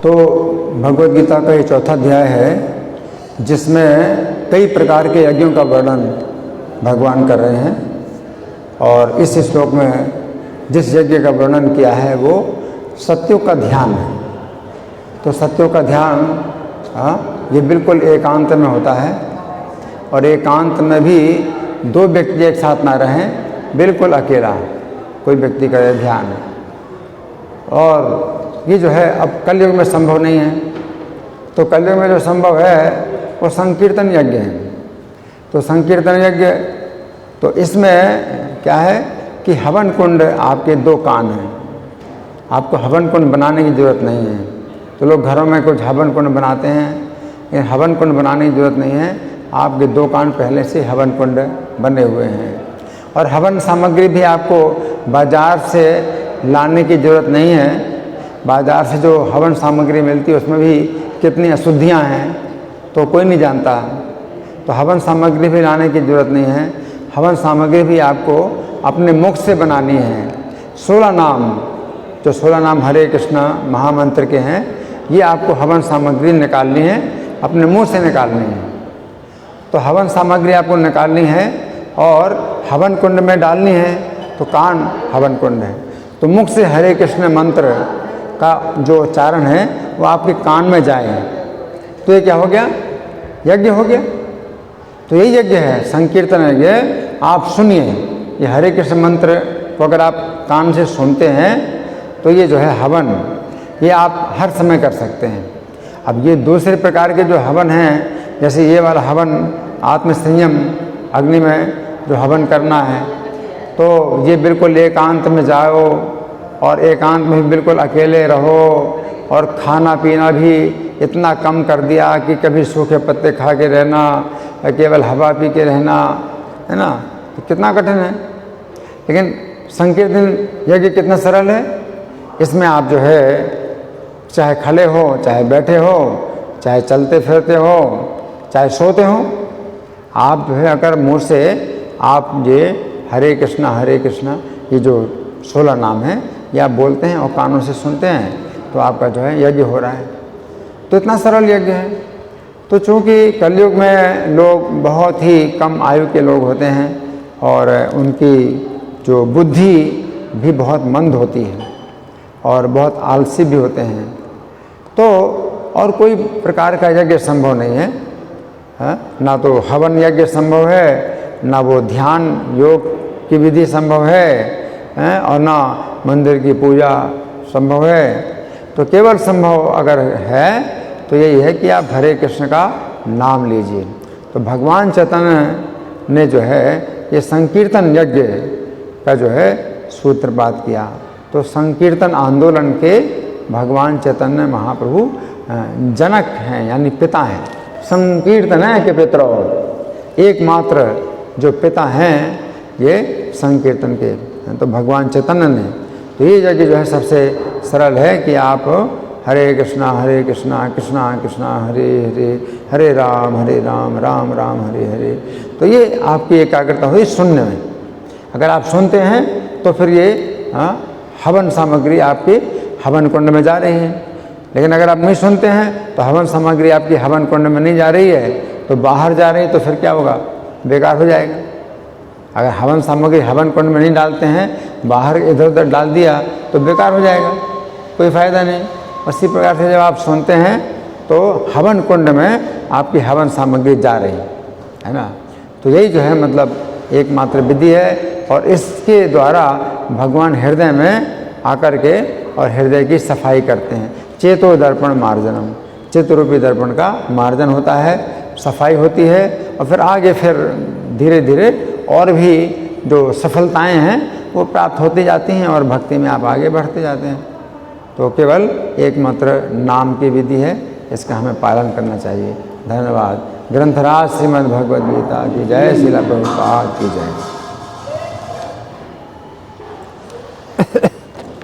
तो भगवद गीता का ये चौथा अध्याय है जिसमें कई प्रकार के यज्ञों का वर्णन भगवान कर रहे हैं। और इस श्लोक में जिस यज्ञ का वर्णन किया है वो सत्यों का ध्यान है। तो सत्यों का ध्यान ये बिल्कुल एकांत में होता है, और एकांत में भी दो व्यक्ति एक साथ ना रहें, बिल्कुल अकेला कोई व्यक्ति करे ध्यान। और ये जो है अब कलयुग में संभव नहीं है, तो कलयुग में जो संभव है वो संकीर्तन यज्ञ है। तो संकीर्तन यज्ञ, तो इसमें क्या है कि हवन कुंड आपके 2 कान हैं। आपको हवन कुंड बनाने की ज़रूरत नहीं है। तो लोग घरों में कुछ हवन कुंड बनाते हैं, लेकिन हवन कुंड बनाने की ज़रूरत नहीं है। आपके 2 कान पहले से हवन कुंड बने हुए हैं। और हवन सामग्री भी आपको बाज़ार से लाने की ज़रूरत नहीं है। बाज़ार से जो हवन सामग्री मिलती है उसमें भी कितनी अशुद्धियाँ हैं तो कोई नहीं जानता। तो हवन सामग्री भी लाने की ज़रूरत नहीं है। हवन सामग्री भी आपको अपने मुख से बनानी है। 16 नाम, जो 16 नाम हरे कृष्णा महामंत्र के हैं, ये आपको हवन सामग्री निकालनी है, अपने मुंह से निकालनी है। तो हवन सामग्री आपको निकालनी है और हवन कुंड में डालनी है। तो कान हवन कुंड है, तो मुख से हरे कृष्ण मंत्र का जो उच्चारण है वो आपके कान में जाए। तो ये क्या हो गया? यज्ञ हो गया। तो यही यज्ञ है, संकीर्तन यज्ञ। आप सुनिए, ये हरे कृष्ण मंत्र को अगर आप कान से सुनते हैं तो ये जो है हवन, ये आप हर समय कर सकते हैं। अब ये दूसरे प्रकार के जो हवन हैं, जैसे ये वाला हवन आत्मसंयम अग्नि में जो हवन करना है, तो ये बिल्कुल एकांत में जाओ और एकांत में बिल्कुल अकेले रहो, और खाना पीना भी इतना कम कर दिया कि कभी सूखे पत्ते खा के रहना या केवल हवा पी के रहना, है ना। तो कितना कठिन है। लेकिन संकीर्तन यज्ञ कितना सरल है। इसमें आप जो है चाहे खड़े हो, चाहे बैठे हो, चाहे चलते फिरते हो, चाहे सोते हो, आप जो है अगर मुँह से आप ये हरे कृष्णा ये जो 16 नाम हैं ये आप बोलते हैं और कानों से सुनते हैं, तो आपका जो है यज्ञ हो रहा है। तो इतना सरल यज्ञ है। तो चूँकि कलयुग में लोग बहुत ही कम आयु के लोग होते हैं और उनकी जो बुद्धि भी बहुत मंद होती है और बहुत आलसी भी होते हैं, तो और कोई प्रकार का यज्ञ संभव नहीं है। ना तो हवन यज्ञ संभव है, ना वो ध्यान योग की विधि संभव है, और ना मंदिर की पूजा संभव है। तो केवल संभव अगर है तो यही है कि आप हरे कृष्ण का नाम लीजिए। तो भगवान चैतन्य ने जो है ये संकीर्तन यज्ञ का जो है सूत्रपात किया। तो संकीर्तन आंदोलन के भगवान चैतन्य महाप्रभु जनक हैं, यानी पिता हैं। संकीर्तन है कि पितरो, एकमात्र जो पिता हैं ये संकीर्तन के। तो भगवान चैतन्य ने, तो ये यज्ञ जो है सबसे सरल है कि आप हरे कृष्णा कृष्णा कृष्णा हरे हरे, हरे राम राम राम हरे हरे। तो ये आपकी एकाग्रता हुई सुनने में। अगर आप सुनते हैं तो फिर ये हवन सामग्री आपके हवन कुंड में जा रही है। लेकिन अगर आप नहीं सुनते हैं तो हवन सामग्री आपकी हवन कुंड में नहीं जा रही है, तो बाहर जा रही है, तो फिर क्या होगा? बेकार हो जाएगा। अगर हवन सामग्री हवन कुंड में नहीं डालते हैं, बाहर इधर उधर डाल दिया तो बेकार हो जाएगा, कोई फ़ायदा नहीं। उसी प्रकार से जब आप सुनते हैं तो हवन कुंड में आपकी हवन सामग्री जा रही है ना। तो यही जो है मतलब एकमात्र विधि है, और इसके द्वारा भगवान हृदय में आकर के और हृदय की सफाई करते हैं। चेतो दर्पण मार्जनम, चित्त रूपी दर्पण का मार्जन होता है, सफाई होती है, और फिर आगे फिर धीरे धीरे और भी जो सफलताएं हैं वो प्राप्त होती जाती हैं और भक्ति में आप आगे बढ़ते जाते हैं। तो केवल एकमात्र नाम की विधि है, इसका हमें पालन करना चाहिए। धन्यवाद। ग्रंथराज श्रीमद् भगवद गीता की जय, श्रील प्रभुपाद की जय।